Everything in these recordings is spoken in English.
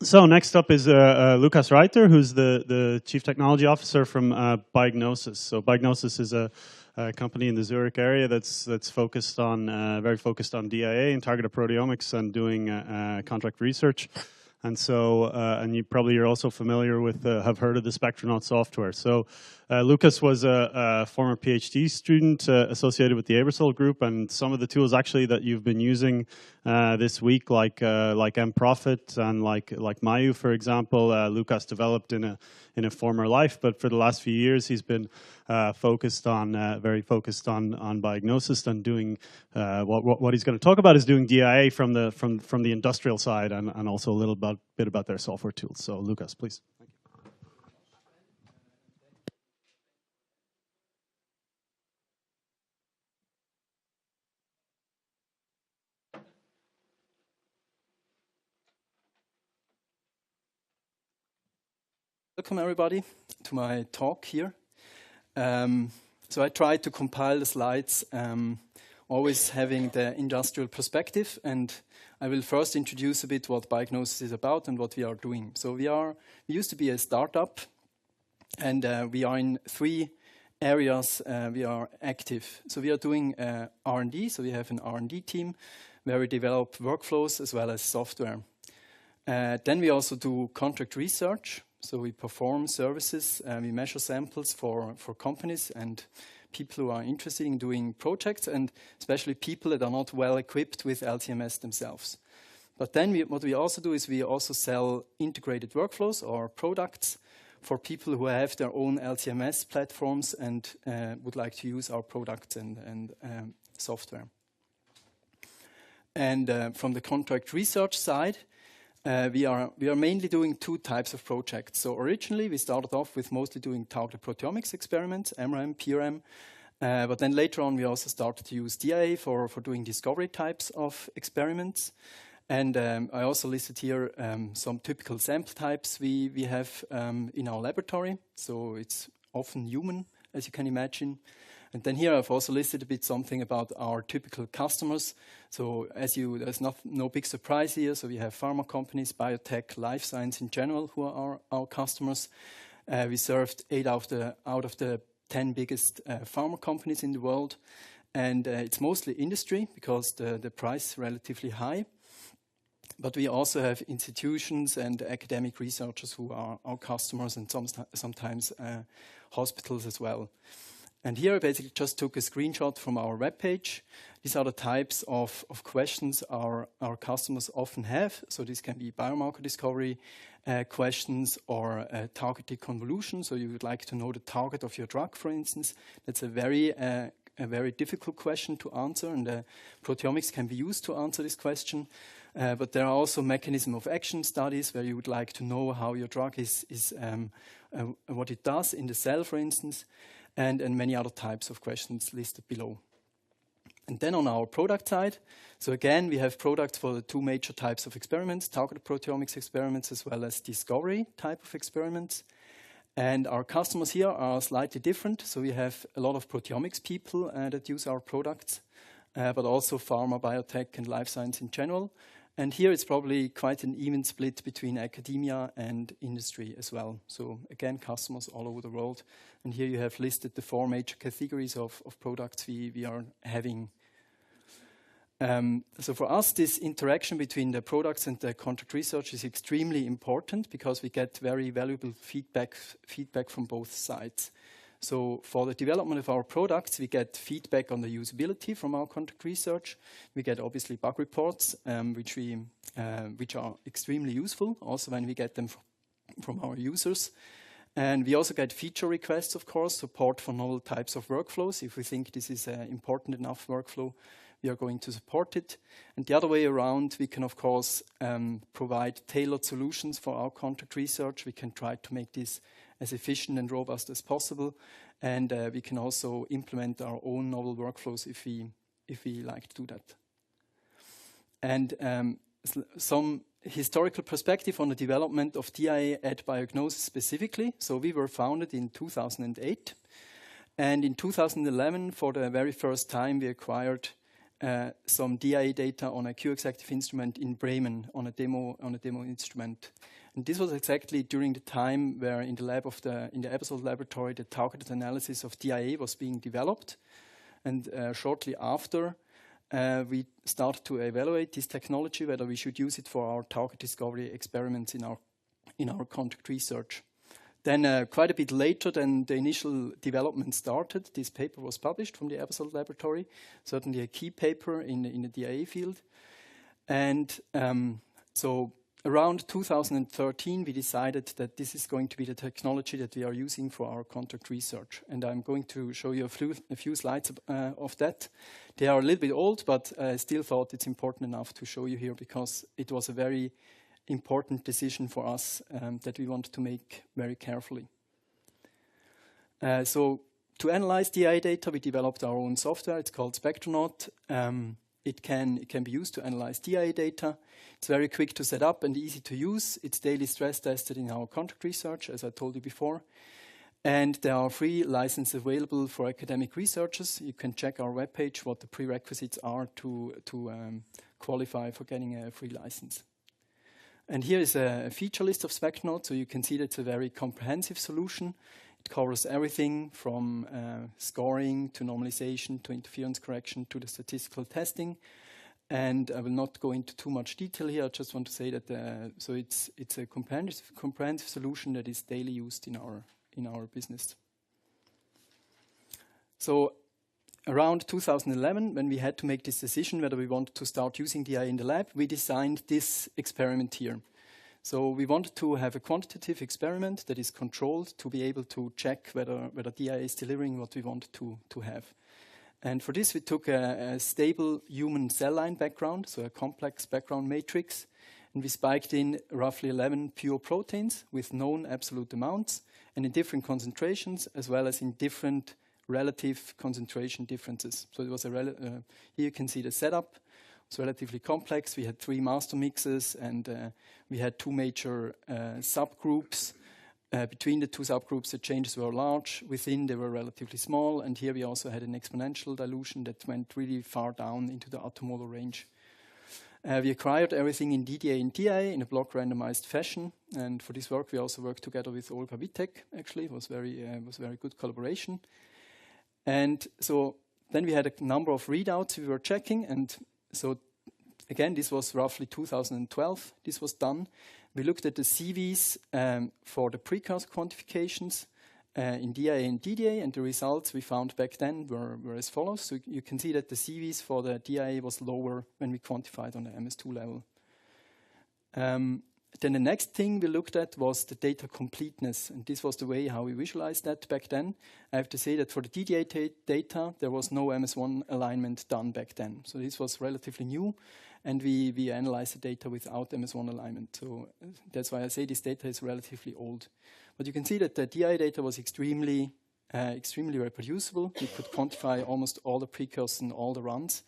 So next up is Lukas Reiter, who's the Chief Technology Officer from Biognosys. So Biognosys is a company in the Zurich area that's focused on very focused on DIA and targeted proteomics and doing contract research. And so, and you're also familiar with, have heard of the Spectronaut software. So, Lukas was a former PhD student associated with the Aebersold group, and some of the tools actually that you've been using this week, like mProfit and like Mayu, for example, Lukas developed in a former life, but for the last few years he's been focused on very focused on Biognosys and doing what he's going to talk about is doing DIA from the industrial side and also a little bit about their software tools. So Lukas, please. Thank you. Welcome everybody to my talk here. So I tried to compile the slides, always having the industrial perspective, and I will first introduce a bit what Biognosys is about and what we are doing. So we used to be a startup, and we are in 3 areas we are active. So we are doing R&D, so we have an R&D team where we develop workflows as well as software. Then we also do contract research. So we perform services, we measure samples for companies and people who are interested in doing projects, and especially people that are not well equipped with LTMS themselves. But then what we also do is we also sell integrated workflows or products for people who have their own LTMS platforms and would like to use our products and software. And from the contract research side, we are mainly doing 2 types of projects. So originally we started off with mostly doing targeted proteomics experiments, MRAM, PRM, but then later on we also started to use DIA for doing discovery types of experiments. And I also listed here some typical sample types we have in our laboratory. So it's often human, as you can imagine. And then here I've also listed a bit something about our typical customers. So there's no big surprise here. So we have pharma companies, biotech, life science in general, who are our customers. We served 8 out of the 10 biggest pharma companies in the world. And it's mostly industry because the price is relatively high. But we also have institutions and academic researchers who are our customers, and sometimes hospitals as well. And here I basically just took a screenshot from our webpage. These are the types of questions our customers often have. So this can be biomarker discovery questions or targeted convolution. So you would like to know the target of your drug, for instance. That's a very difficult question to answer, and proteomics can be used to answer this question. But there are also mechanism of action studies where you would like to know how your drug is what it does in the cell, for instance. And many other types of questions listed below. And then on our product side, so again, we have products for the 2 major types of experiments, targeted proteomics experiments as well as discovery type of experiments. And our customers here are slightly different. So we have a lot of proteomics people that use our products, but also pharma, biotech, and life science in general. And here it's probably quite an even split between academia and industry as well. So again, customers all over the world. And here you have listed the 4 major categories of products we are having. So for us, this interaction between the products and the contract research is extremely important because we get very valuable feedback from both sides. So for the development of our products, we get feedback on the usability from our contract research. We get obviously bug reports, which are extremely useful, also when we get them from our users. And we also get feature requests, of course, support for novel types of workflows. If we think this is an important enough workflow, we are going to support it. And the other way around, we can, of course, provide tailored solutions for our contract research. We can try to make this as efficient and robust as possible. And we can also implement our own novel workflows if we like to do that. And some historical perspective on the development of DIA at Biognosys specifically. So we were founded in 2008. And in 2011, for the very first time, we acquired some DIA data on a Q-Exactive instrument in Bremen on a demo instrument. And this was exactly during the time where in the lab of in the Ebersol laboratory, the targeted analysis of DIA was being developed. And shortly after, we started to evaluate this technology, whether we should use it for our target discovery experiments in our contract research. Then quite a bit later than the initial development started, this paper was published from the Ebersol laboratory, certainly a key paper in the DIA field. And so around 2013, we decided that this is going to be the technology that we are using for our contract research. And I'm going to show you a few slides of that. They are a little bit old, but I still thought it's important enough to show you here because it was a very important decision for us that we wanted to make very carefully. So to analyze DIA data, we developed our own software. It's called Spectronaut. It can be used to analyze DIA data. It's very quick to set up and easy to use. It's daily stress tested in our contract research, as I told you before. And there are free licenses available for academic researchers. You can check our webpage what the prerequisites are to qualify for getting a free license. And here is a feature list of Spectronaut, so you can see that it's a very comprehensive solution. It covers everything from scoring to normalization to interference correction to the statistical testing. And I will not go into too much detail here. I just want to say that so it's a comprehensive solution that is daily used in our business. So around 2011, when we had to make this decision whether we wanted to start using DIA in the lab, we designed this experiment here. So we wanted to have a quantitative experiment that is controlled to be able to check whether DIA is delivering what we want to have. And for this, we took a stable human cell line background, so a complex background matrix, and we spiked in roughly 11 pure proteins with known absolute amounts and in different concentrations as well as in different relative concentration differences. So it was here you can see the setup. It's relatively complex. We had 3 master mixes and we had 2 major subgroups. Between the 2 subgroups, the changes were large. Within, they were relatively small. And here we also had an exponential dilution that went really far down into the attomolar range. We acquired everything in DDA and DIA in a block randomized fashion. And for this work, we also worked together with Olga Witek, actually. It was very good collaboration. And so then we had a number of readouts we were checking. And so again, this was roughly 2012. This was done. We looked at the CVs for the precursor quantifications in DIA and DDA, and the results we found back then were as follows. So you can see that the CVs for the DIA was lower when we quantified on the MS2 level. Then the next thing we looked at was the data completeness, and this was the way how we visualized that back then. I have to say that for the DDA data, there was no MS1 alignment done back then. So this was relatively new, and we analyzed the data without MS1 alignment. So that's why I say this data is relatively old. But you can see that the DIA data was extremely reproducible. We could quantify almost all the precursors and all the runs.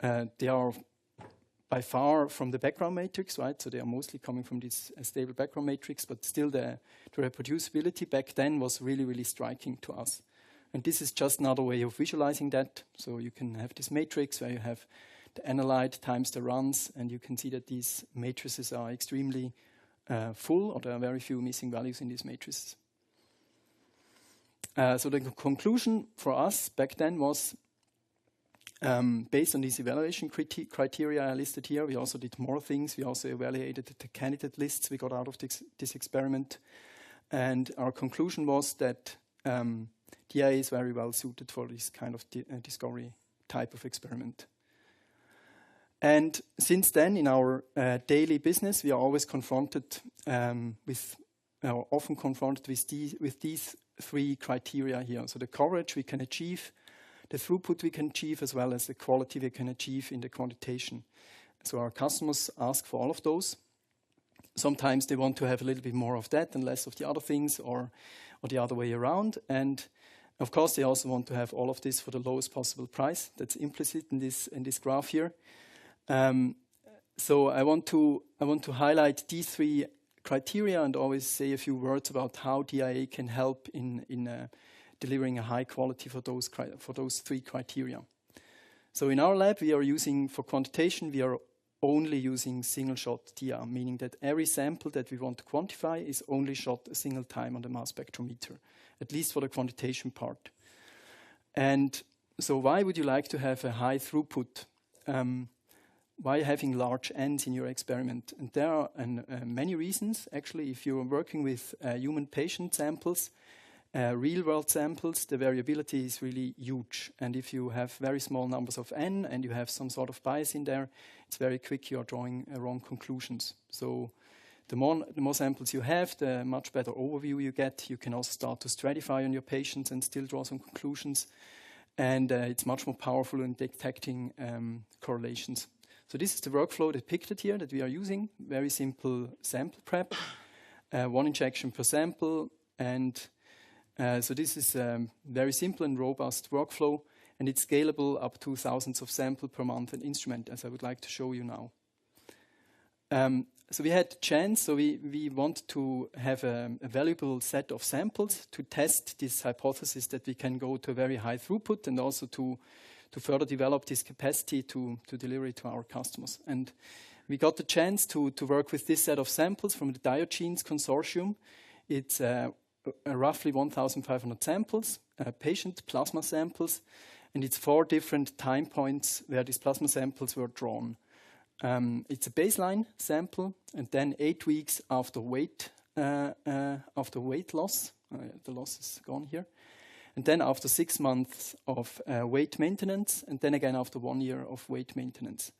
They are by far from the background matrix, right? So they are mostly coming from this stable background matrix, but still the reproducibility back then was really, really striking to us. And this is just another way of visualizing that. So you can have this matrix where you have the analyte times the runs, and you can see that these matrices are extremely full, or there are very few missing values in these matrices. So the conclusion for us back then was, based on these evaluation criteria I listed here, we also did more things. We also evaluated the candidate lists we got out of this experiment. And our conclusion was that DIA is very well suited for this kind of discovery type of experiment. And since then, in our daily business, we are always confronted often confronted with these 3 criteria here. So the coverage we can achieve, the throughput we can achieve, as well as the quality we can achieve in the quantitation. So our customers ask for all of those. Sometimes they want to have a little bit more of that and less of the other things, or the other way around. And of course, they also want to have all of this for the lowest possible price. That's implicit in this graph here. So I want to highlight these 3 criteria and always say a few words about how DIA can help in delivering a high quality for those 3 criteria. So in our lab, we are using, for quantitation, we are only using single-shot DR, meaning that every sample that we want to quantify is only shot a single time on the mass spectrometer, at least for the quantitation part. And so why would you like to have a high throughput? Why having large N's in your experiment? And there are many reasons. Actually, if you're working with human patient samples, real-world samples, the variability is really huge. And if you have very small numbers of N and you have some sort of bias in there, it's very quick you are drawing wrong conclusions. So the more samples you have, the much better overview you get. You can also start to stratify on your patients and still draw some conclusions. And it's much more powerful in detecting correlations. So this is the workflow depicted here that we are using. Very simple sample prep, 1 injection per sample. And so this is very simple and robust workflow. And it's scalable up to thousands of samples per month and instrument, as I would like to show you now. So we had the chance, so we want to have a valuable set of samples to test this hypothesis that we can go to a very high throughput and also to further develop this capacity to deliver it to our customers. And we got the chance to work with this set of samples from the Diogenes consortium. It's roughly 1,500 samples, patient plasma samples, and it's 4 different time points where these plasma samples were drawn. It's a baseline sample, and then 8 weeks after weight loss. The loss is gone here. And then after 6 months of weight maintenance, and then again after 1 year of weight maintenance.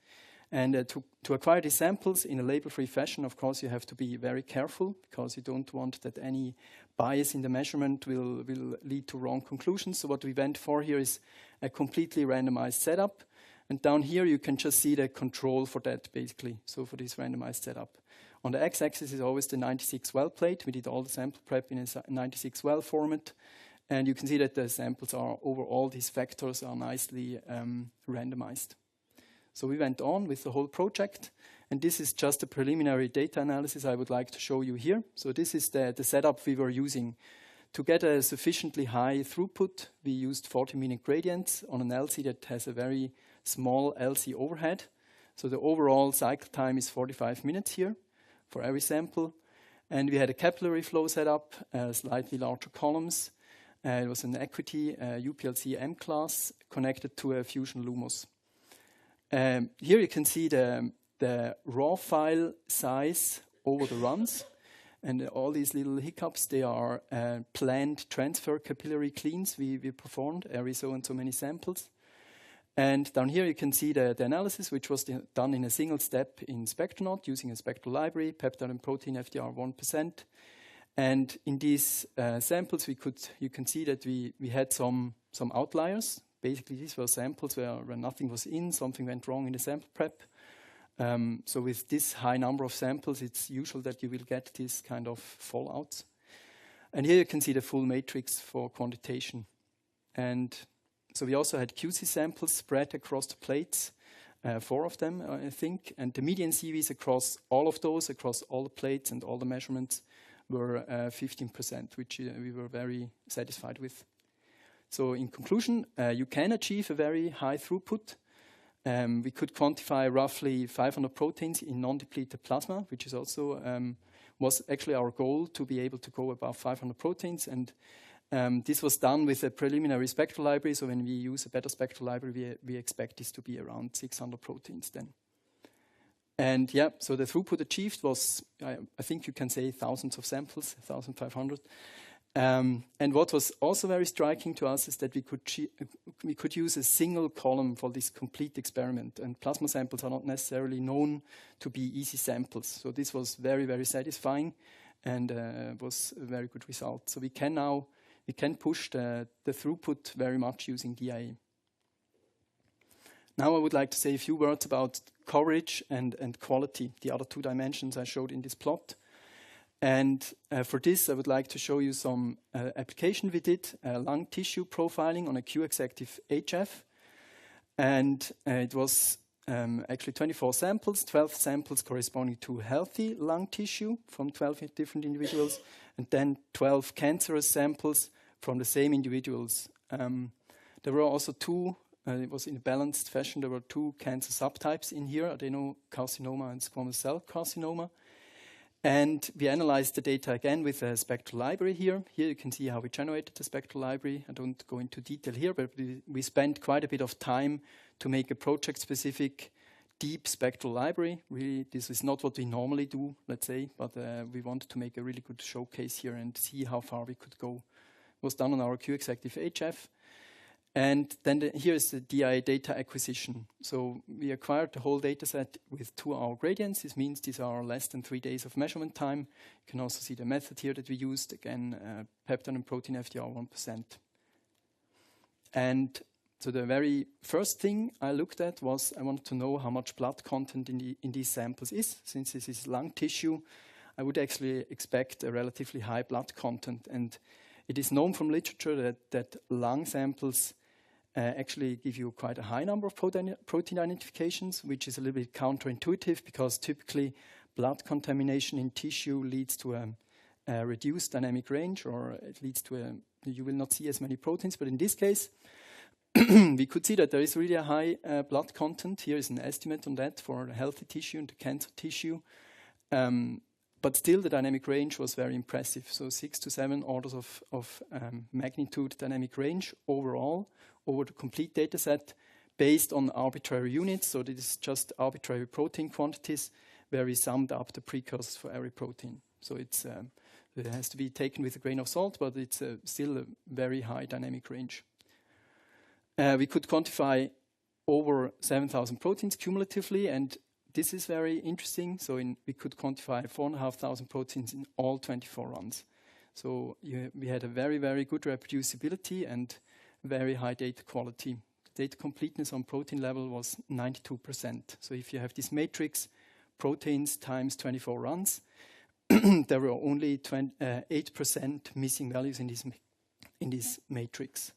And to acquire these samples in a label-free fashion, of course, you have to be very careful because you don't want that any bias in the measurement will lead to wrong conclusions. So what we went for here is a completely randomized setup. And down here, you can just see the control for that, basically, so for this randomized setup. On the x-axis is always the 96-well plate. We did all the sample prep in a 96-well format. And you can see that the samples are, over all these factors, are nicely randomized. So we went on with the whole project. And this is just a preliminary data analysis I would like to show you here. So this is the setup we were using. To get a sufficiently high throughput, we used 40-minute gradients on an LC that has a very small LC overhead. So the overall cycle time is 45 minutes here for every sample. And we had a capillary flow setup, slightly larger columns. It was an equity UPLC M class connected to a Fusion Lumos. Here you can see the raw file size over the runs. And all these little hiccups, they are planned transfer capillary cleans we performed every so and so many samples. And down here you can see the analysis, which was done in a single step in Spectronaut using a spectral library, peptide and protein FDR 1%. And in these samples, you can see that we had some outliers. Basically, these were samples where nothing was in, something went wrong in the sample prep. So with this high number of samples, it's usual that you will get this kind of fallouts. And here you can see the full matrix for quantitation. And so we also had QC samples spread across the plates, 4 of them, I think. And the median CVs across all of those, across all the plates and all the measurements, were 15%, which we were very satisfied with. So in conclusion, you can achieve a very high throughput. We could quantify roughly 500 proteins in non-depleted plasma, which is also was actually our goal, to be able to go above 500 proteins. And this was done with a preliminary spectral library. So when we use a better spectral library, we expect this to be around 600 proteins then. And yeah, so the throughput achieved was, I think you can say, thousands of samples, 1,500. And what was also very striking to us is that we could use a single column for this complete experiment. And plasma samples are not necessarily known to be easy samples. So this was very, very satisfying and was a very good result. So we can push the throughput very much using DIA. Now I would like to say a few words about coverage and quality, the other 2 dimensions I showed in this plot. And for this, I would like to show you some application we did, lung tissue profiling on a Q-Exactive HF. And it was actually 24 samples, 12 samples corresponding to healthy lung tissue from 12 different individuals, and then 12 cancerous samples from the same individuals. There were also 2 It was in a balanced fashion. There were 2 cancer subtypes in here, adenocarcinoma and squamous cell carcinoma. And we analyzed the data again with a spectral library here. Here you can see how we generated the spectral library. I don't go into detail here, but we spent quite a bit of time to make a project-specific deep spectral library. Really, this is not what we normally do, let's say, but we wanted to make a really good showcase here and see how far we could go. It was done on our Q-Executive HF. And then here is the DIA data acquisition. So we acquired the whole data set with 2-hour gradients. This means these are less than 3 days of measurement time. You can also see the method here that we used. Again, peptide and protein FDR 1%. And so the very first thing I looked at was I wanted to know how much blood content in these samples is. Since this is lung tissue, I would actually expect a relatively high blood content. And it is known from literature that lung samples actually give you quite a high number of protein identifications, which is a little bit counterintuitive because typically blood contamination in tissue leads to a reduced dynamic range, or it leads to you will not see as many proteins. But in this case, we could see that there is really a high blood content. Here is an estimate on that for the healthy tissue and the cancer tissue. But still, the dynamic range was very impressive. So 6 to 7 orders of magnitude dynamic range overall over the complete data set based on arbitrary units. So this is just arbitrary protein quantities where we summed up the precursors for every protein. So it has to be taken with a grain of salt, but it's still a very high dynamic range. We could quantify over 7,000 proteins cumulatively, and this is very interesting. So we could quantify 4,500 proteins in all 24 runs. So we had a very, very good reproducibility and very high data quality. The data completeness on protein level was 92%. So if you have this matrix, proteins times 24 runs, there were only 8% missing values in this matrix.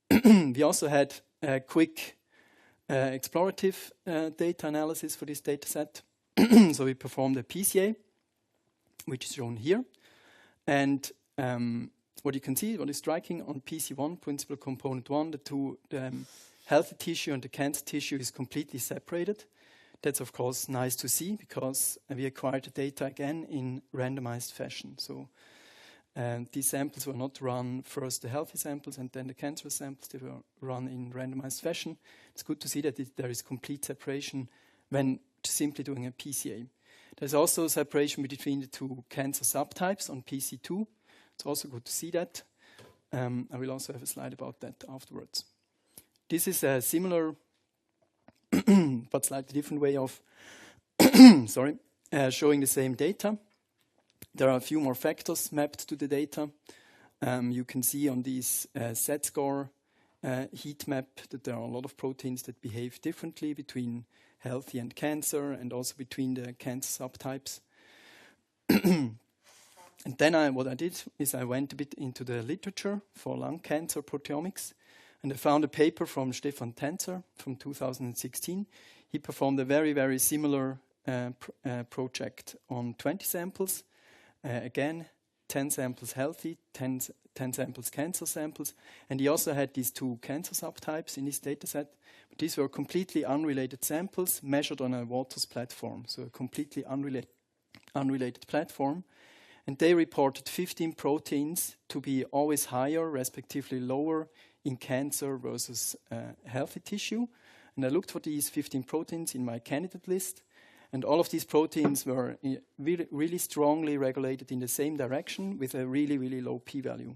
We also had a quick explorative data analysis for this data set. So we performed a PCA, which is shown here. And what you can see, what is striking on PC1, principal component 1, the healthy tissue and the cancer tissue is completely separated. That's, of course, nice to see because we acquired the data again in randomized fashion. So these samples were not run first the healthy samples and then the cancerous samples. They were run in randomized fashion. It's good to see that there is complete separation when simply doing a PCA. There's also separation between the 2 cancer subtypes on PC2. It's also good to see that. I will also have a slide about that afterwards. This is a similar but slightly different way of showing the same data. There are a few more factors mapped to the data. You can see on this Z-score heat map that there are a lot of proteins that behave differently between healthy and cancer and also between the cancer subtypes. And then what I did is I went a bit into the literature for lung cancer proteomics, and I found a paper from Stefan Tänzer from 2016. He performed a very, very similar project on 20 samples. Again, 10 samples healthy, 10 samples cancer samples. And he also had these 2 cancer subtypes in his data set. But these were completely unrelated samples measured on a Waters platform, so a completely unrelated platform. And they reported 15 proteins to be always higher, respectively lower, in cancer versus healthy tissue. And I looked for these 15 proteins in my candidate list. And all of these proteins were really, really strongly regulated in the same direction with a really, really low p-value.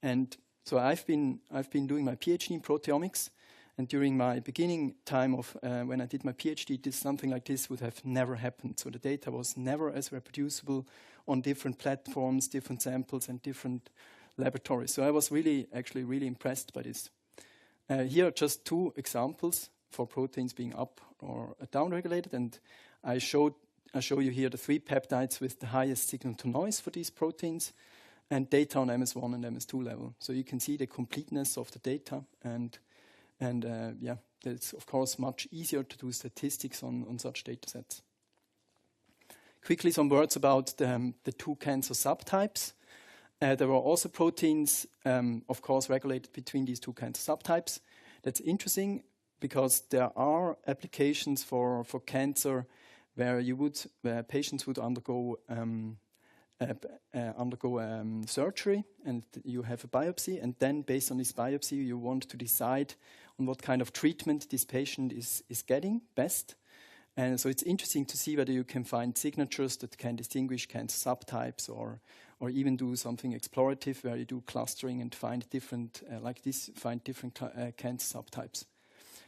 And so I've been doing my PhD in proteomics. And during my beginning time of when I did my PhD, something like this would have never happened. So the data was never as reproducible on different platforms, different samples, and different laboratories. So I was actually really impressed by this. Here are just 2 examples for proteins being up or down-regulated. And I show you here the 3 peptides with the highest signal-to-noise for these proteins and data on MS1 and MS2 level. So you can see the completeness of the data. And it's, of course, much easier to do statistics on such data sets. Quickly, some words about the 2 cancer subtypes. There were also proteins, of course, regulated between these 2 cancer subtypes. That's interesting because there are applications for cancer where patients would undergo surgery, and you have a biopsy, and then based on this biopsy you want to decide on what kind of treatment this patient is getting best. And so it's interesting to see whether you can find signatures that can distinguish cancer subtypes, or even do something explorative where you do clustering and find different, cancer subtypes.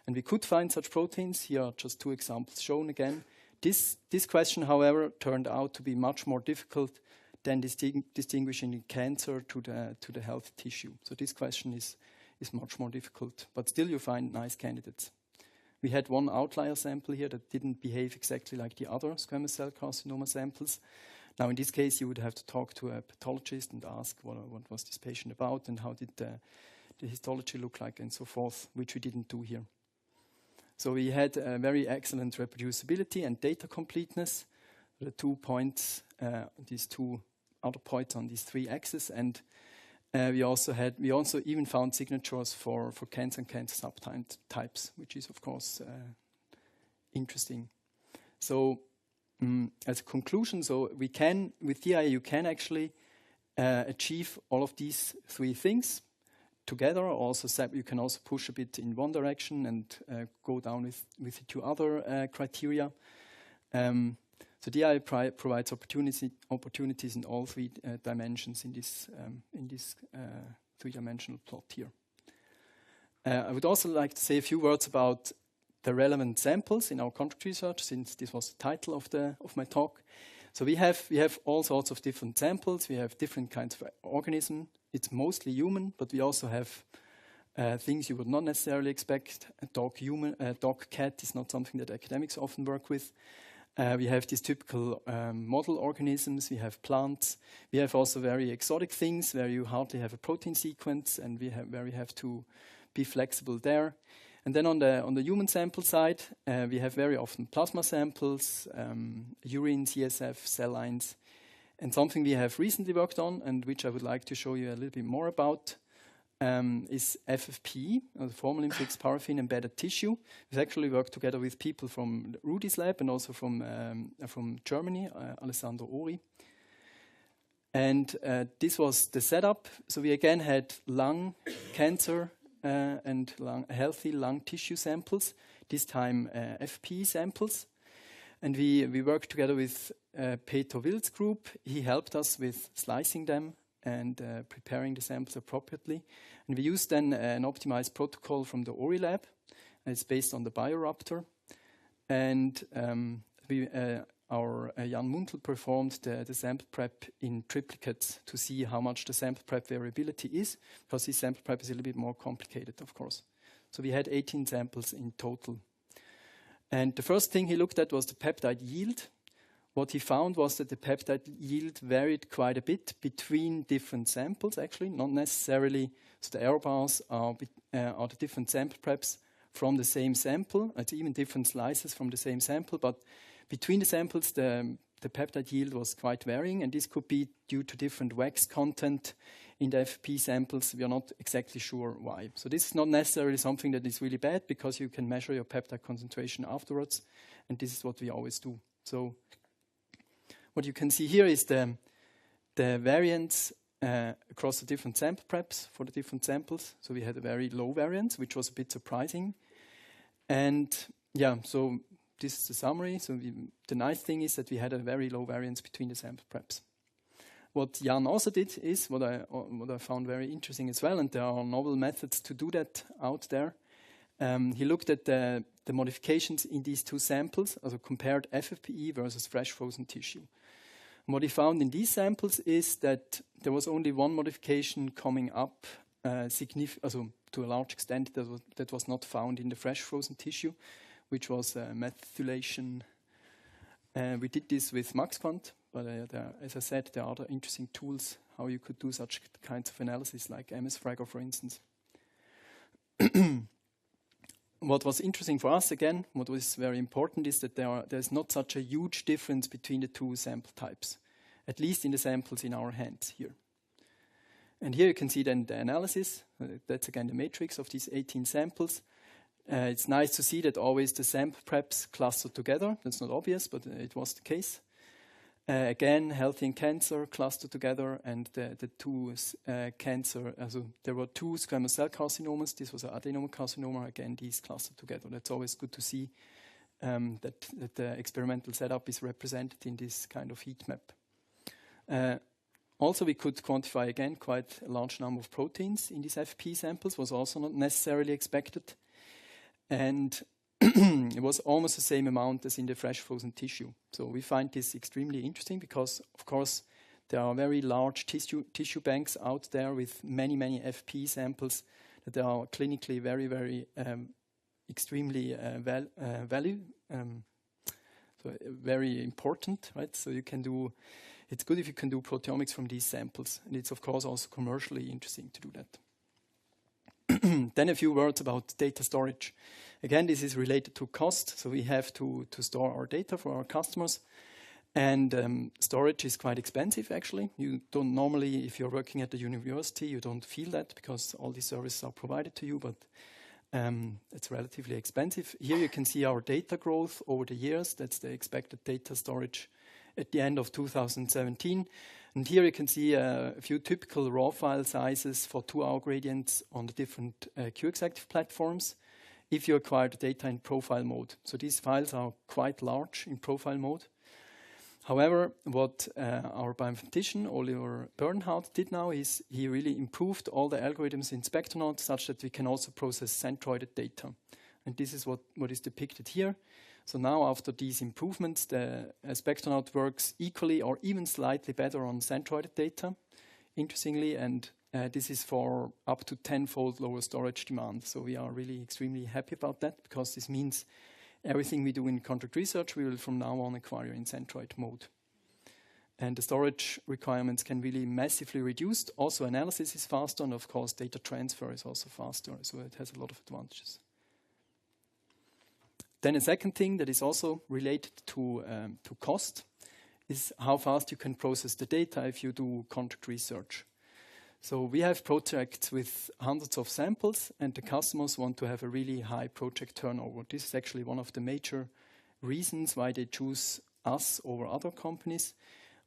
And we could find such proteins. Here are just 2 examples shown again. This question, however, turned out to be much more difficult than distinguishing cancer to the healthy tissue. So this question is much more difficult, but still you find nice candidates. We had one outlier sample here that didn't behave exactly like the other squamous cell carcinoma samples. Now, in this case, you would have to talk to a pathologist and ask what was this patient about and how did the histology look like and so forth, which we didn't do here. So we had very excellent reproducibility and data completeness. The 2 points, these 2 other points on these 3 axes, and we also even found signatures for cancer and cancer subtypes, which is of course interesting. So as a conclusion, so we can with DIA you can actually achieve all of these 3 things together. Also, you can also push a bit in one direction and go down with the 2 other criteria. So DI provides opportunities in all 3 dimensions in this 3-dimensional plot here. I would also like to say a few words about the relevant samples in our contract research, since this was the title of my talk. So we have all sorts of different samples. We have different kinds of organisms. It's mostly human, but we also have things you would not necessarily expect. A dog cat is not something that academics often work with. We have these typical model organisms, we have plants, we have also very exotic things where you hardly have a protein sequence, and where we have to be flexible there. And then on the human sample side, we have very often plasma samples, urine, CSF, cell lines, and something we have recently worked on, and which I would like to show you a little bit more about, is FFPE, formalin fixed paraffin embedded tissue. We've actually worked together with people from Rudy's lab and also from Germany, Alessandro Ori. And this was the setup. So we again had lung cancer and healthy lung tissue samples, this time FFPE samples. And we worked together with Peter Wild's group. He helped us with slicing them and preparing the samples appropriately. And we used then an optimized protocol from the Ori lab. It's based on the Bioraptor. And our Jan Muntel performed the sample prep in triplicates to see how much the sample prep variability is, because this sample prep is a little bit more complicated, of course. So we had 18 samples in total. And the first thing he looked at was the peptide yield. What he found was that the peptide yield varied quite a bit between different samples, actually, not necessarily. So the error bars are the different sample preps from the same sample. It's even different slices from the same sample, but between the samples, the peptide yield was quite varying, and this could be due to different wax content in the FFPE samples. We are not exactly sure why. So this is not necessarily something that is really bad, because you can measure your peptide concentration afterwards, and this is what we always do. So what you can see here is the variance across the different sample preps for the different samples. So we had a very low variance, which was a bit surprising. And yeah, so this is the summary. So the nice thing is that we had a very low variance between the sample preps. What Jan also did is what I found very interesting as well, and there are novel methods to do that out there. He looked at the modifications in these 2 samples, also compared FFPE versus fresh frozen tissue. And what he found in these samples is that there was only one modification coming up to a large extent that was not found in the fresh frozen tissue, which was methylation. We did this with MaxQuant, but as I said, there are other interesting tools how you could do such kinds of analysis, like MS-Fragor, for instance. What was interesting for us, again, what was very important, is that there's not such a huge difference between the 2 sample types, at least in the samples in our hands here. And here you can see then the analysis. That's again the matrix of these 18 samples. It's nice to see that always the sample preps cluster together. That's not obvious, but it was the case. Again, healthy and cancer cluster together, and the two cancer, there were two squamous cell carcinomas. This was an adenocarcinoma. Again, these clustered together. That's always good to see that the experimental setup is represented in this kind of heat map. Also, we could quantify again quite a large number of proteins in these FFPE samples. Was also not necessarily expected, and it was almost the same amount as in the fresh frozen tissue. So we find this extremely interesting because, of course, there are very large tissue banks out there with many FFPE samples that are clinically very extremely very important, right? So you can do. It's good if you can do proteomics from these samples, and it's of course also commercially interesting to do that. Then a few words about data storage. Again, this is related to cost, so we have to store our data for our customers. And storage is quite expensive, actually. You don't normally, if you're working at the university, you don't feel that because all these services are provided to you, but it's relatively expensive. Here you can see our data growth over the years. That's the expected data storage at the end of 2017. And here you can see a few typical raw file sizes for 2-hour gradients on the different QExactive platforms if you acquire the data in profile mode. So these files are quite large in profile mode. However, what our bioinformatician, Oliver Bernhardt, did now is he really improved all the algorithms in Spectronaut such that we can also process centroided data. And this is what is depicted here. So now, after these improvements, the Spectronaut works equally or even slightly better on centroided data, interestingly, and this is for up to 10-fold lower storage demand. So we are really extremely happy about that because this means everything we do in contract research, we will from now on acquire in centroid mode. And the storage requirements can really massively reduced. Also, analysis is faster, and of course, data transfer is also faster. So it has a lot of advantages. Then a second thing that is also related to cost is how fast you can process the data if you do contract research. So we have projects with hundreds of samples, and the customers want to have a really high project turnover. This is actually one of the major reasons why they choose us over other companies.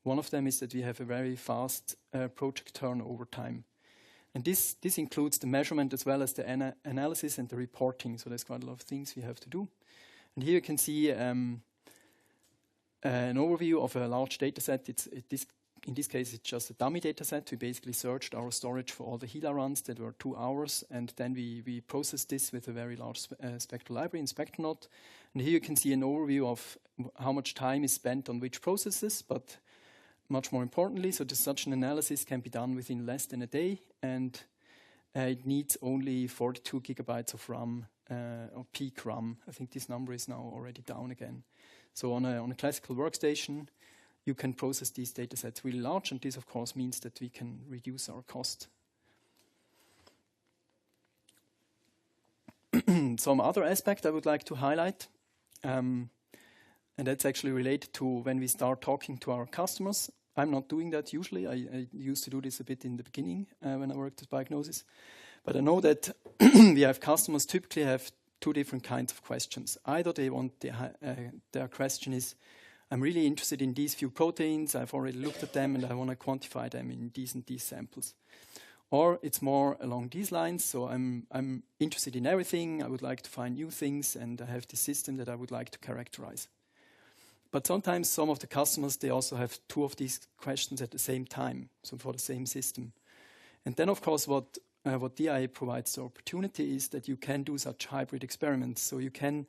One of them is that we have a very fast project turnover time. And this includes the measurement as well as the analysis and the reporting. So there's quite a lot of things we have to do. And here you can see an overview of a large data set. In this case, it's just a dummy data set. We basically searched our storage for all the HeLa runs that were 2 hours, and then we processed this with a very large spectral library in Spectronaut. And here you can see an overview of how much time is spent on which processes, but much more importantly, so such an analysis can be done within less than a day, and it needs only 42 gigabytes of RAM, or peak RAM. I think this number is now already down again. So on a classical workstation, you can process these data sets really large, and this of course means that we can reduce our cost. Some other aspect I would like to highlight, and that's actually related to when we start talking to our customers. I'm not doing that usually. I used to do this a bit in the beginning when I worked at Biognosys. But I know that we have customers typically have two different kinds of questions. Either they want their question is, I'm really interested in these few proteins, I've already looked at them and I want to quantify them in these and these samples. Or it's more along these lines, so I'm interested in everything, I would like to find new things, and I have this system that I would like to characterize. But sometimes some of the customers, they also have two of these questions at the same time, so for the same system. And then, of course, what DIA provides the opportunity is that you can do such hybrid experiments. So you can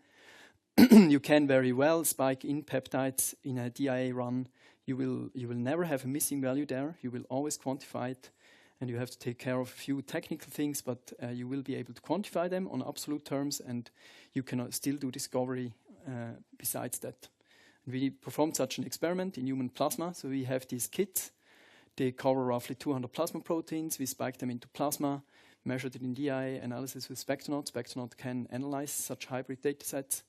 you can very well spike in peptides in a DIA run. You will never have a missing value there. You will always quantify it, and you have to take care of a few technical things, but you will be able to quantify them on absolute terms, and you can still do discovery besides that. We performed such an experiment in human plasma. So we have these kits. They cover roughly 200 plasma proteins. We spike them into plasma, measured it in DI analysis with Spectronaut. Spectronaut can analyze such hybrid data sets.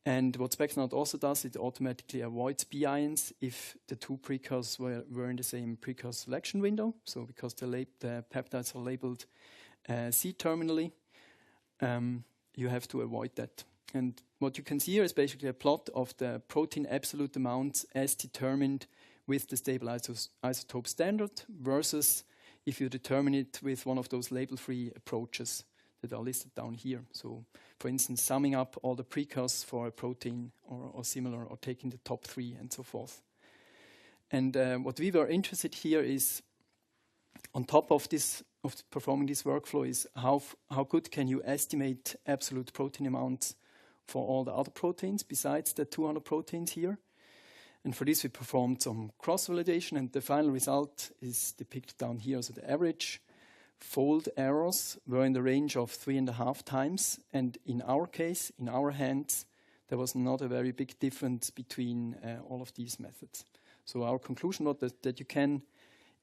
And what Spectronaut also does, it automatically avoids p ions if the two precursors were in the same precursor selection window. So because the peptides are labeled C-terminally, you have to avoid that. And what you can see here is basically a plot of the protein absolute amounts as determined with the stable isotope standard versus if you determine it with one of those label-free approaches that are listed down here. So, for instance, summing up all the precursors for a protein or similar, or taking the top 3 and so forth. And what we were interested here is, on top of this, of performing this workflow, is how good can you estimate absolute protein amounts for all the other proteins besides the 200 proteins here. And for this we performed some cross-validation, and the final result is depicted down here. So the average fold errors were in the range of 3.5 times, and in our case, in our hands, there was not a very big difference between all of these methods. So our conclusion was that you can,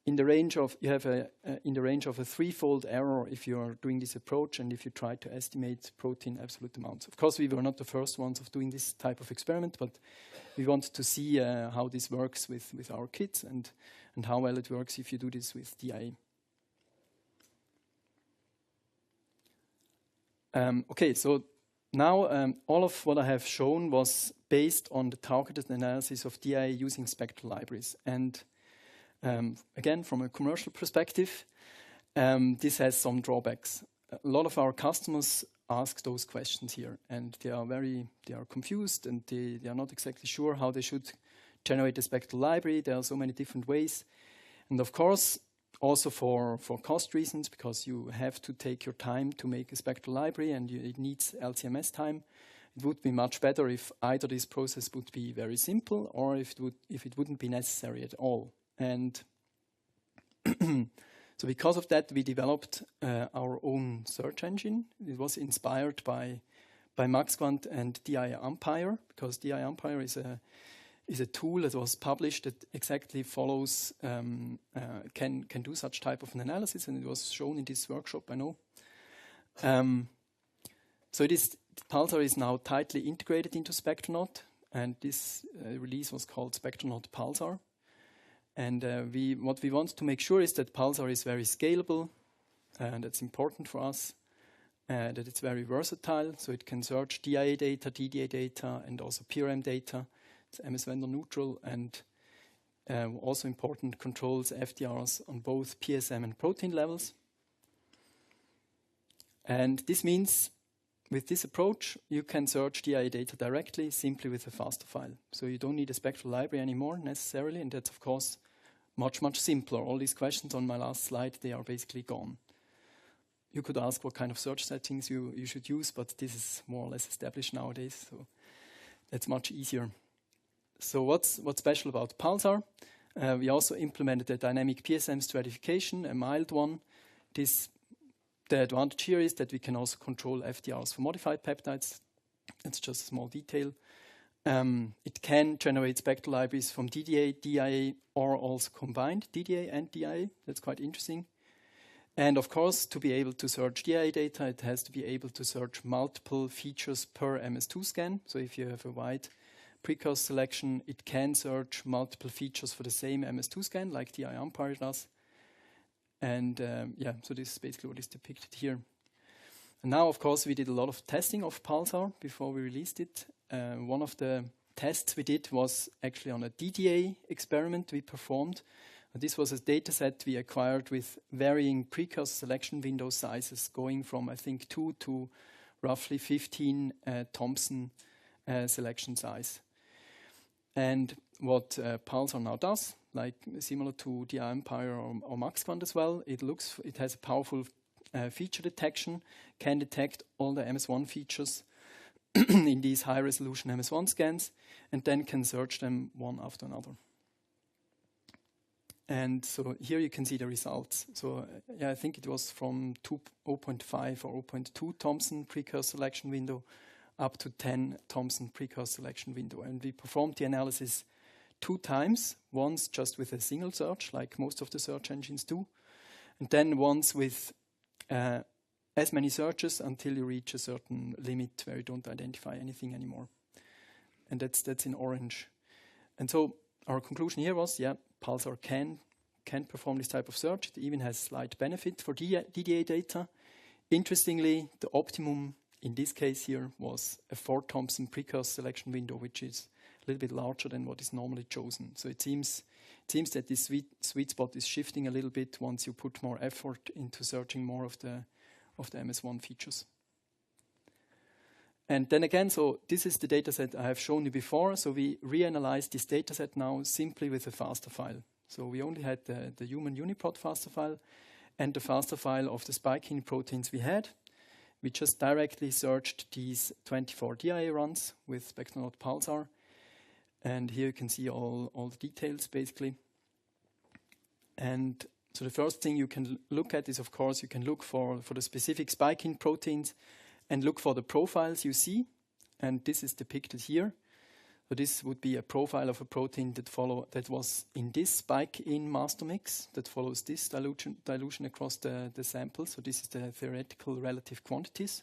in the range of a threefold error if you are doing this approach and if you try to estimate protein absolute amounts. Of course, we were not the first ones of doing this type of experiment, but we wanted to see how this works with our kits and how well it works if you do this with DIA. Okay, so now all of what I have shown was based on the targeted analysis of DIA using Spectral Libraries. And again, from a commercial perspective, this has some drawbacks. A lot of our customers ask those questions here, and they are confused, and they are not exactly sure how they should generate a spectral library. There are so many different ways. And of course, also for cost reasons, because you have to take your time to make a spectral library and it needs LC-MS time, it would be much better if either this process would be very simple or if it wouldn't be necessary at all. And so because of that, we developed our own search engine. It was inspired by MaxQuant and DI Umpire, because DI Umpire is a tool that was published that exactly follows, can do such type of an analysis, and it was shown in this workshop, I know. So Pulsar is now tightly integrated into Spectronaut, and this release was called Spectronaut Pulsar. And what we want to make sure is that Pulsar is very scalable, and that's important for us, that it's very versatile, so it can search DIA data, DDA data, and also PRM data. It's MS vendor neutral, and also important, controls FDRs on both PSM and protein levels. And this means with this approach, you can search DIA data directly, simply with a FASTA file. So you don't need a spectral library anymore necessarily, and that's of course much, much simpler. All these questions on my last slide, they are basically gone. You could ask what kind of search settings you should use, but this is more or less established nowadays, so that's much easier. So what's special about Pulsar? We also implemented a dynamic PSM stratification, a mild one. The advantage here is that we can also control FDRs for modified peptides. That's just a small detail. It can generate spectral libraries from DDA, DIA, or also combined DDA and DIA. That's quite interesting. And of course, to be able to search DIA data, it has to be able to search multiple features per MS2 scan. So if you have a wide precursor selection, it can search multiple features for the same MS2 scan, like DI Umpire does. And so this is basically what is depicted here. And now, of course, we did a lot of testing of Pulsar before we released it. One of the tests we did was actually on a DDA experiment we performed. This was a data set we acquired with varying precursor selection window sizes, going from, I think, 2 to roughly 15 Thomson selection size. And what Pulsar now does, like similar to DI Umpire or MaxQuant as well, it has a powerful feature detection, can detect all the MS1 features in these high-resolution MS1 scans, and then can search them one after another. And so here you can see the results. So I think it was from 0.5 or 0.2 Thomson precursor selection window up to 10 Thomson precursor selection window. And we performed the analysis 2 times, once just with a single search, like most of the search engines do, and then once with as many searches until you reach a certain limit where you don't identify anything anymore. and that's in orange. And so our conclusion here was, yeah, Pulsar can perform this type of search. It even has slight benefit for DDA data. Interestingly, the optimum in this case here was a 4 Thompson precursor selection window, which is a little bit larger than what is normally chosen. So it seems that this sweet spot is shifting a little bit once you put more effort into searching more of the MS1 features. And then again, so this is the dataset I have shown you before. So we reanalyzed this dataset now simply with a FASTA file. So we only had the human UniProt FASTA file and the FASTA file of the spike-in proteins we had. We just directly searched these 24 DIA runs with Spectronaut Pulsar. And here you can see all the details, basically. And so the first thing you can look at is, of course, you can look for the specific spike-in proteins and look for the profiles you see. And this is depicted here. So this would be a profile of a protein that was in this spike-in master mix that follows this dilution across the sample. So this is the theoretical relative quantities.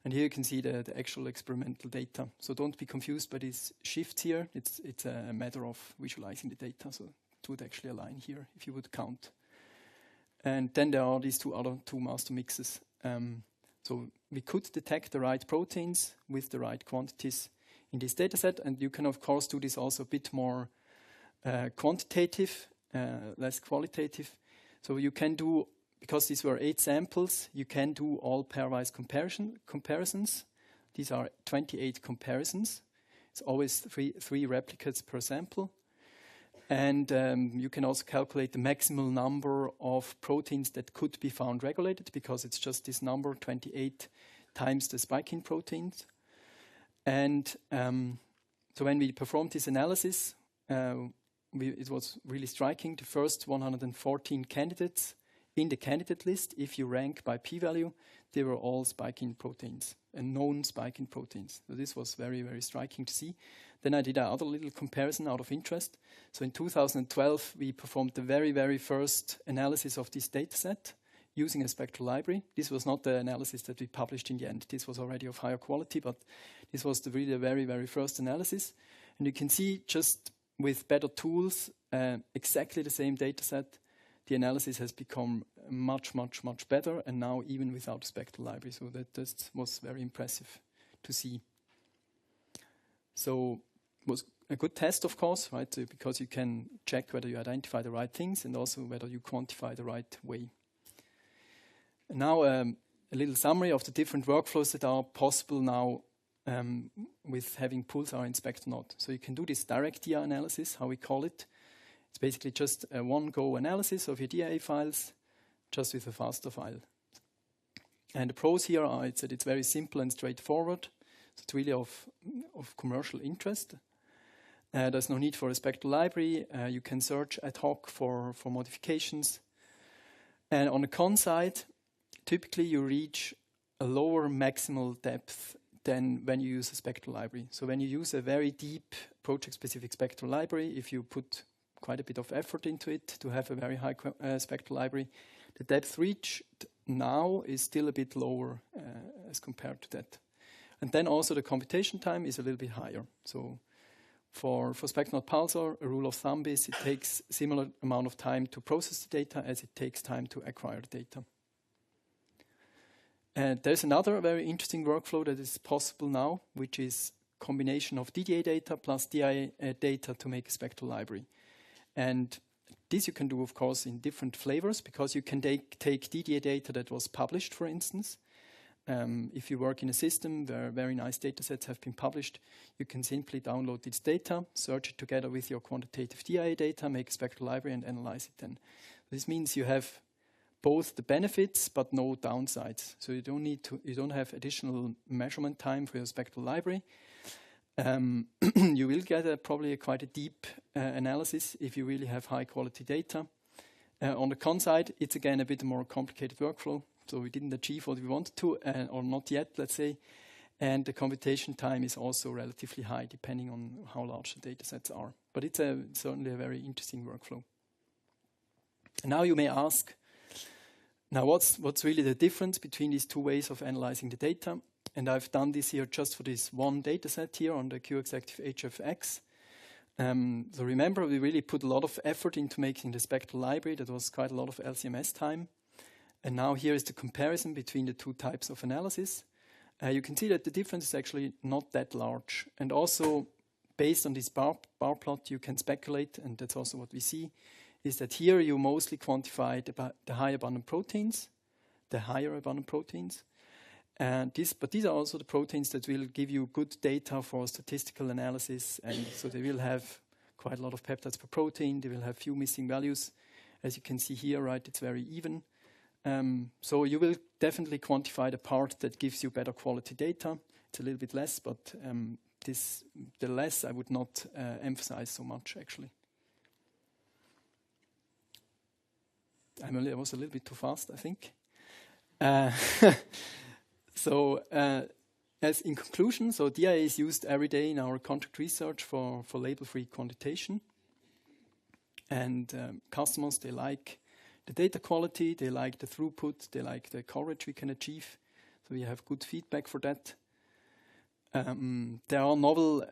And here you can see the actual experimental data. So don't be confused by these shifts here. It's a matter of visualizing the data. So it would actually align here if you would count. And then there are these two master mixes. So we could detect the right proteins with the right quantities in this dataset, and you can of course do this also a bit more quantitative, less qualitative. So you can do, because these were 8 samples, you can do all pairwise comparisons. These are 28 comparisons. It's always three replicates per sample. And you can also calculate the maximal number of proteins that could be found regulated, because it's just this number, 28 times the spike-in proteins. And so when we performed this analysis, it was really striking. The first 114 candidates in the candidate list, if you rank by p-value, they were all spike-in proteins and known spike-in proteins. So this was very, very striking to see. Then I did another little comparison out of interest. So in 2012, we performed the very, very first analysis of this dataset using a spectral library. This was not the analysis that we published in the end. This was already of higher quality, but this was really the very, very first analysis. And you can see, just with better tools, exactly the same dataset, the analysis has become much, much, much better, and now even without a spectral library. So that was very impressive to see. So it was a good test, of course, right? So because you can check whether you identify the right things and also whether you quantify the right way. Now, a little summary of the different workflows that are possible now with having Pulsar in Spectronaut. So you can do this direct DIA analysis, how we call it. It's basically just a one-go analysis of your DIA files, just with a FASTA file. And the pros here are that it's very simple and straightforward. So it's really of commercial interest. There's no need for a spectral library. You can search ad hoc for modifications. And on the con side, typically you reach a lower maximal depth than when you use a spectral library. So when you use a very deep project-specific spectral library, if you put quite a bit of effort into it to have a very high spectral library, the depth reached now is still a bit lower as compared to that. And then also the computation time is a little bit higher. So for Spectronaut Pulsar, a rule of thumb is it takes similar amount of time to process the data as it takes time to acquire the data. And there's another very interesting workflow that is possible now, which is combination of DDA data plus DIA data to make a spectral library. And this you can do, of course, in different flavors, because you can take DDA data that was published, for instance. If you work in a system where very nice data sets have been published, you can simply download this data, search it together with your quantitative DIA data, make a spectral library, and analyze it then. This means you have both the benefits but no downsides. So you don't have additional measurement time for your spectral library. You will get probably quite a deep analysis if you really have high quality data. On the con side, it's again a bit more complicated workflow. So we didn't achieve what we wanted to, or not yet, let's say. And the computation time is also relatively high, depending on how large the data sets are. But it's certainly a very interesting workflow. And now you may ask, now what's really the difference between these two ways of analyzing the data? And I've done this here just for this one data set here on the Q-exactive HFX. So remember, we really put a lot of effort into making the spectral library. That was quite a lot of LCMS time. And now here is the comparison between the two types of analysis. You can see that the difference is actually not that large. And also, based on this bar plot, you can speculate, and that's also what we see, is that here you mostly quantify the high abundant proteins, the higher abundant proteins. But these are also the proteins that will give you good data for statistical analysis, and so they will have quite a lot of peptides per protein. They will have few missing values. As you can see here, right, it's very even. So you will definitely quantify the part that gives you better quality data. It's a little bit less, but the less I would not emphasize so much, actually. I was a little bit too fast, I think. So, as in conclusion, so DIA is used every day in our contract research for label-free quantitation. And customers, they like the data quality, they like the throughput, they like the coverage we can achieve. So we have good feedback for that. There are novel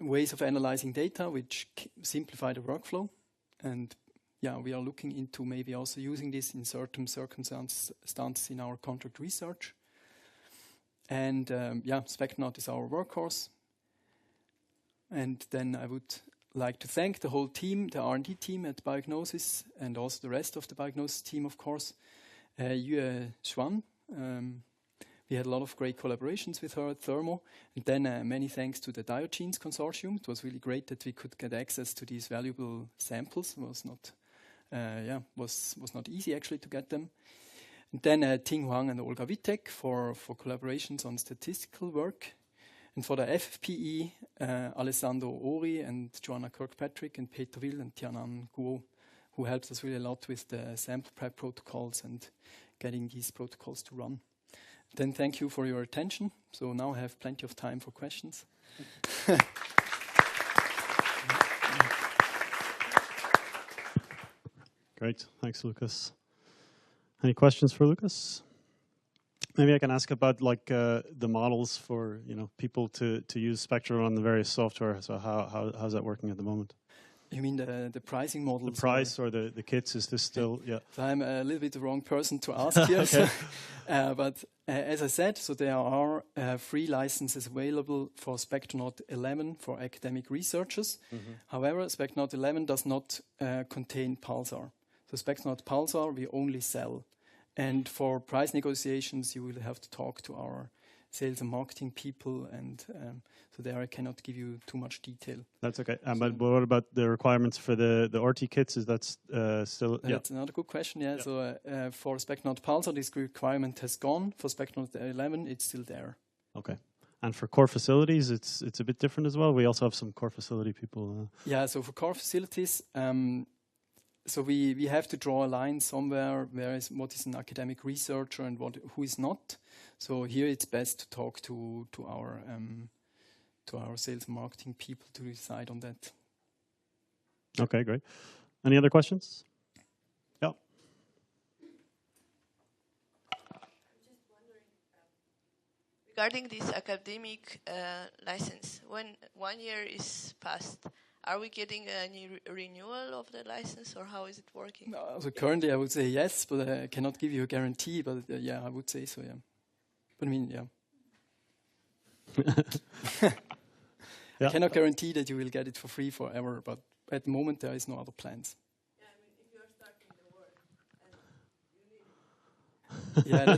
ways of analyzing data which simplify the workflow. And yeah, we are looking into maybe also using this in certain circumstances in our contract research. And Spectronaut is our workhorse. And then I would like to thank the whole team, the R&D team at Biognosys, and also the rest of the Biognosys team, of course. Yue Xuan, we had a lot of great collaborations with her at Thermo. And then many thanks to the Diogenes Consortium. It was really great that we could get access to these valuable samples. It was not easy actually to get them. And then Ting Huang and Olga Witek for collaborations on statistical work. And for the FFPE, Alessandro Ori and Joanna Kirkpatrick and Peter Will and Tianan Guo, who helped us really a lot with the sample prep protocols and getting these protocols to run. Then thank you for your attention. So now I have plenty of time for questions. Great. Thanks, Lukas. Any questions for Lukas? Maybe I can ask about the models for people to use Spectral on the various software. So how's that working at the moment? You mean the pricing models? The price or the kits? Is this still So I'm a little bit the wrong person to ask here. Okay. But as I said, so there are free licenses available for Spectronaut 11 for academic researchers. Mm-hmm. However, Spectronaut 11 does not contain Pulsar. So Spectronaut Pulsar we only sell. And for price negotiations, you will have to talk to our sales and marketing people, and so there I cannot give you too much detail. That's okay. But what about the requirements for the RT kits? Is that still? That's another good question. Yeah. So for Spectronaut Pulsar, this requirement has gone. For Spectronaut 11, it's still there. Okay. And for core facilities, it's a bit different as well. We also have some core facility people. Yeah. So for core facilities. So we have to draw a line somewhere what is an academic researcher and who is not. So here it's best to talk to our sales and marketing people to decide on that. Okay, great. Any other questions? Yeah. I'm just wondering regarding this academic license. When 1 year is passed, are we getting a new renewal of the license, or how is it working? So currently I would say yes, but I cannot give you a guarantee. But yeah, I would say so, yeah. But I mean, yeah. I cannot guarantee that you will get it for free forever, but at the moment there is no other plans. Yeah, I mean, if you're starting the work and you need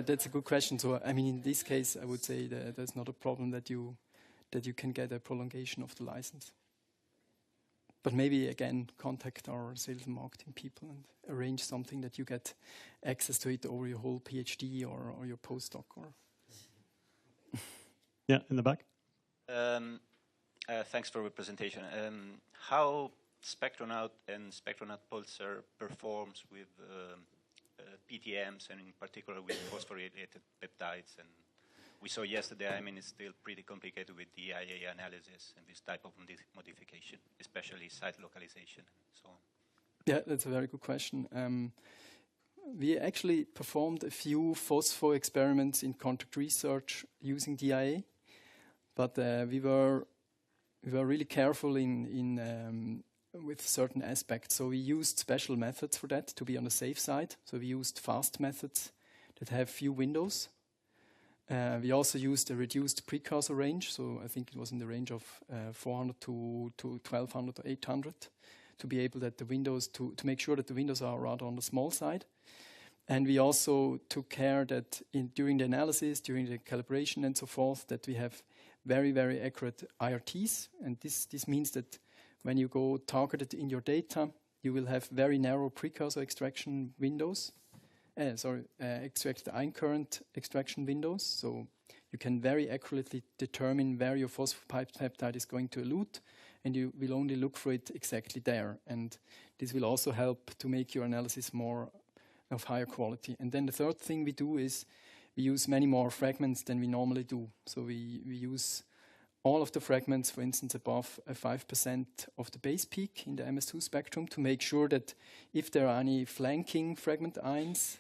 it. That's a good question. So I mean, in this case, I would say that there's not a problem that you can get a prolongation of the license. But maybe, again, contact our sales and marketing people and arrange something that you get access to it over your whole PhD or your postdoc. Yeah, in the back. Thanks for the presentation. How Spectronaut and Spectronaut Pulsar performs with PTMs and in particular with phosphorylated peptides, and we saw yesterday, I mean, it's still pretty complicated with DIA analysis and this type of modification, especially site localization and so on. Yeah, that's a very good question. We actually performed a few phospho experiments in contract research using DIA, but we were really careful with certain aspects. So we used special methods for that to be on the safe side. So we used fast methods that have few windows. We also used a reduced precursor range. So I think it was in the range of 400 to 1200 or 800 to be able that the windows to make sure that the windows are rather on the small side. And we also took care that during the analysis, during the calibration and so forth, that we have very, very accurate IRTs. And this means that when you go targeted in your data, you will have very narrow precursor extraction windows. Extracted ion current extraction windows. So you can very accurately determine where your phospholipid is going to elute, and you will only look for it exactly there. And this will also help to make your analysis more of higher quality. And then the third thing we do is we use many more fragments than we normally do. So we use all of the fragments, for instance, above 5% of the base peak in the MS2 spectrum to make sure that if there are any flanking fragment ions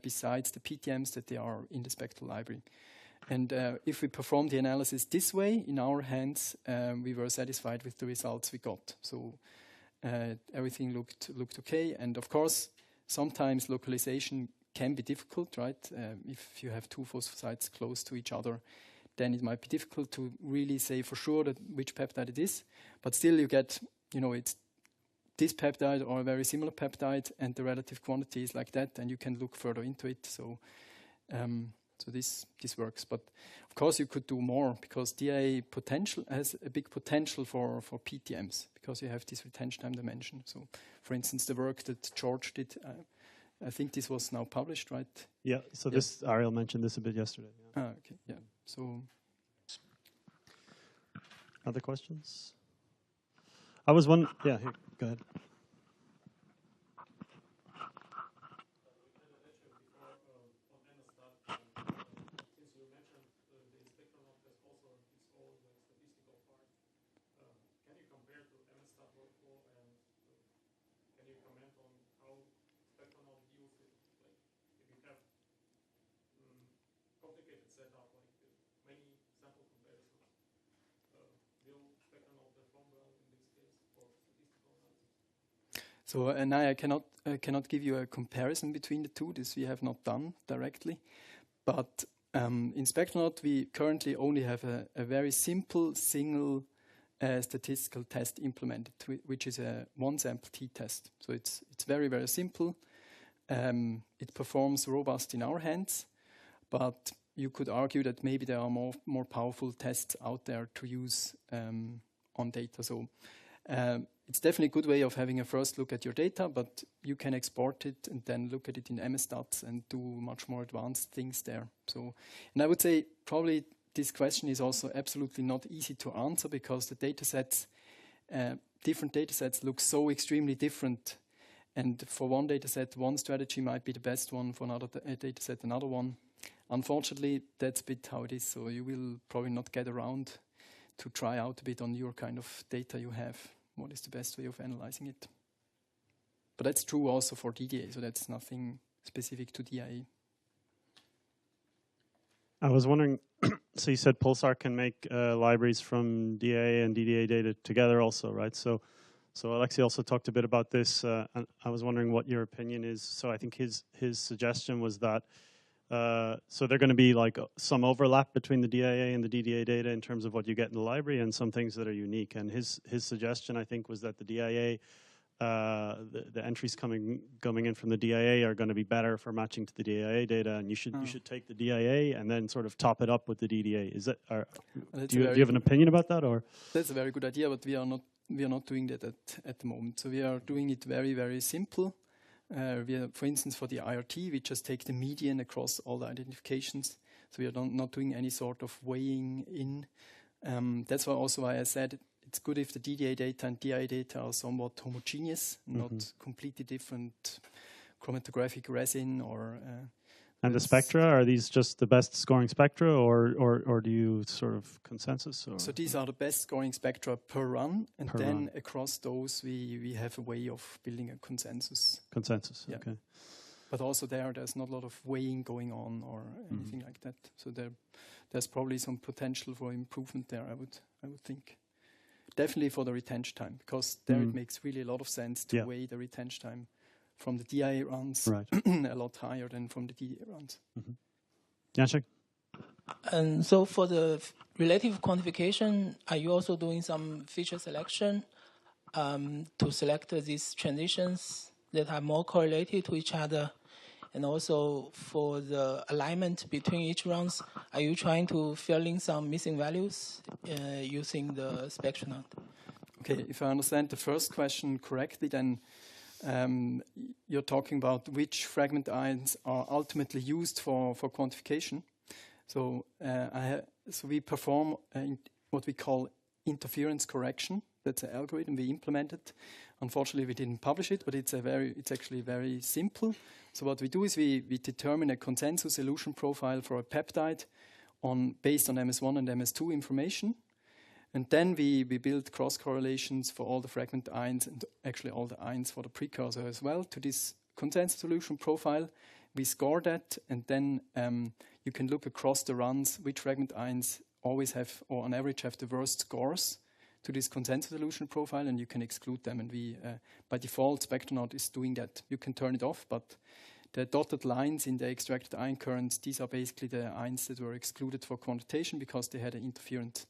besides the PTMs, that they are in the spectral library. And if we perform the analysis this way in our hands, we were satisfied with the results we got. So everything looked okay. And of course, sometimes localization can be difficult, right? If you have two phosphosites close to each other, then it might be difficult to really say for sure that which peptide it is. But still you get, it's this peptide or a very similar peptide, and the relative quantity is like that, and you can look further into it. So this works. But of course you could do more, because DIA has a big potential for PTMs, because you have this retention time dimension. So for instance, the work that George did, I think this was now published, right? Yeah, so this, Ariel mentioned this a bit yesterday. Yeah. Okay, yeah. So, other questions? I was one. Yeah, here, go ahead. So and I cannot give you a comparison between the two. This we have not done directly. But in Spectronaut, we currently only have a very simple single statistical test implemented, which is a one-sample t-test. So it's very, very simple. It performs robust in our hands, but you could argue that maybe there are more powerful tests out there to use on data. So it's definitely a good way of having a first look at your data, but you can export it and then look at it in MSStats and do much more advanced things there. So, and I would say probably this question is also absolutely not easy to answer, because the data sets, different data sets look so extremely different. And for one data set, one strategy might be the best one, for another data set, another one. Unfortunately, that's a bit how it is. So you will probably not get around to try out a bit on your kind of data you have. What is the best way of analyzing it? But that's true also for DDA, so that's nothing specific to DIA. I was wondering, so you said Pulsar can make libraries from DA and DDA data together also, right? So Alexei also talked a bit about this, and I was wondering what your opinion is. So I think his suggestion was that so they're going to be like some overlap between the DIA and the DDA data in terms of what you get in the library, and some things that are unique. And his suggestion, I think, was that the DIA, the entries coming in from the DIA are going to be better for matching to the DIA data, and you should take the DIA and then sort of top it up with the DDA. Is that? Do you have an opinion about that, or? That's a very good idea, but we are not doing that at the moment. So we are doing it very, very simple. For instance, for the IRT, we just take the median across all the identifications. So we are not doing any sort of weighing in. That's why I said it's good if the DDA data and DIA data are somewhat homogeneous, not completely different chromatographic resin or. And the spectra, are these just the best scoring spectra, or do you sort of consensus? Or? So these are the best scoring spectra per run, and across those we have a way of building a consensus. Consensus, yeah. Okay. But also there's not a lot of weighing going on or anything like that. So there's probably some potential for improvement there, I would think. Definitely for the retention time, because there it makes really a lot of sense to weigh the retention time from the DIA runs a lot higher than from the DA runs. Jacek? And so for the relative quantification, are you also doing some feature selection to select these transitions that are more correlated to each other? And also for the alignment between each runs, are you trying to fill in some missing values using the Spectronaut? Okay, if I understand the first question correctly, then you're talking about which fragment ions are ultimately used for quantification. So, so we perform what we call interference correction. That's an algorithm we implemented. Unfortunately, we didn't publish it, but it's actually very simple. So what we do is we determine a consensus elution profile for a peptide based on MS1 and MS2 information. And then we build cross correlations for all the fragment ions and actually all the ions for the precursor as well to this consensus elution profile. We score that, and then you can look across the runs which fragment ions always have, or on average have, the worst scores to this consensus elution profile, and you can exclude them. And we, by default, Spectronaut is doing that. You can turn it off, but the dotted lines in the extracted ion currents, these are basically the ions that were excluded for quantitation because they had an interference.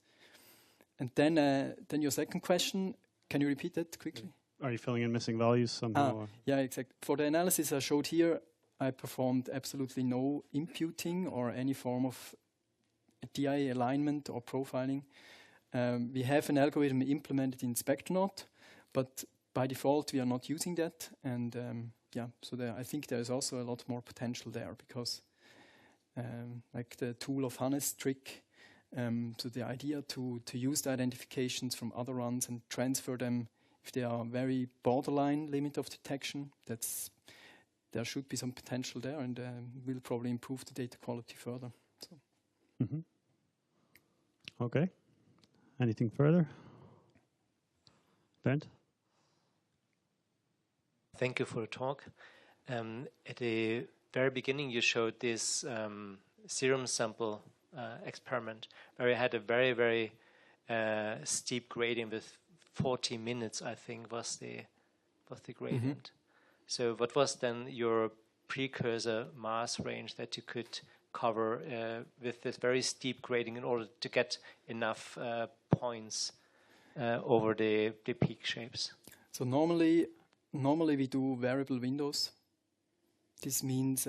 And then your second question, can you repeat that quickly? Are you filling in missing values somehow? Yeah, exactly. For the analysis I showed here, I performed absolutely no imputing or any form of DIA alignment or profiling. We have an algorithm implemented in Spectronaut, but by default we are not using that. And so I think there is also a lot more potential there because, like the tool of Hannes trick, so the idea to use the identifications from other runs and transfer them if they are very borderline limit of detection, there should be some potential there, and will probably improve the data quality further. So. Okay. Anything further? Bernd? Thank you for the talk. At the very beginning, you showed this serum sample experiment where you had a very, very steep gradient with 40 minutes, I think, was the gradient. So what was then your precursor mass range that you could cover with this very steep grading in order to get enough points over the peak shapes? So normally we do variable windows. This means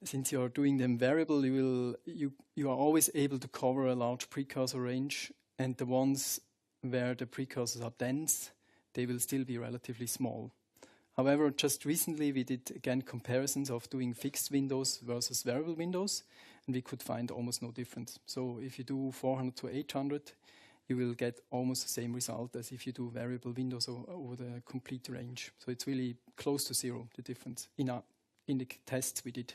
since you are doing them variable, you are always able to cover a large precursor range, and the ones where the precursors are dense, they will still be relatively small. However, just recently we did again comparisons of doing fixed windows versus variable windows, and we could find almost no difference. So if you do 400 to 800, you will get almost the same result as if you do variable windows over the complete range. So it's really close to zero, the difference in the tests we did.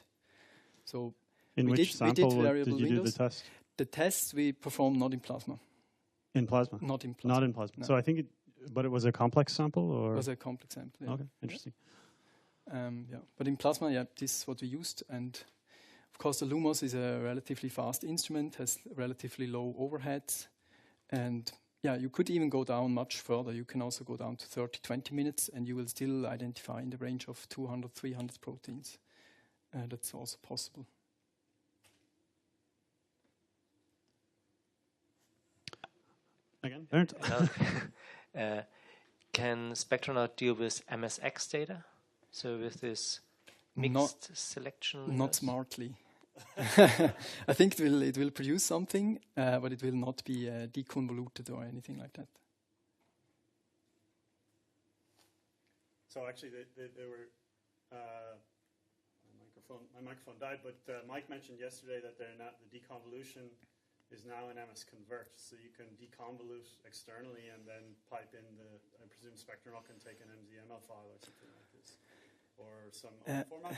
So in which sample did you do the test? The tests we performed not in plasma. In plasma? Not in plasma. Not in plasma. No. So I think but it was a complex sample, or? It was a complex sample, yeah. Okay, interesting. But in plasma, this is what we used. And of course, the Lumos is a relatively fast instrument, has relatively low overheads. And you could even go down much further. You can also go down to 30, 20 minutes, and you will still identify in the range of 200, 300 proteins. That's also possible. Again, Bernd? Can Spectronaut deal with MSX data? So with this mixed selection? Not smartly. I think it will produce something, but it will not be deconvoluted or anything like that. So actually, they were. My microphone died, but Mike mentioned yesterday that they're not, the deconvolution is now in MS Convert, so you can deconvolute externally and then pipe in I presume Spectronaut can take an MZML file or something like this, or some other format.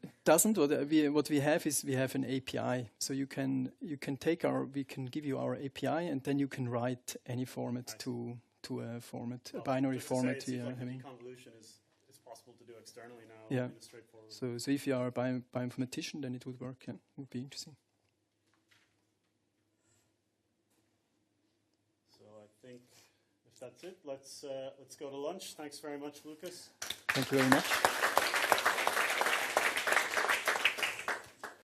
No. Doesn't. What we have is we have an API, so you can take we can give you our API, and then you can write any format to a format, a binary format. The deconvolution is possible to to do externally now Yeah. in a straightforward. So if you are a bioinformatician, then it would work. Yeah, would be interesting. So I think if that's it, let's go to lunch. Thanks very much, Lukas. Thank you very much.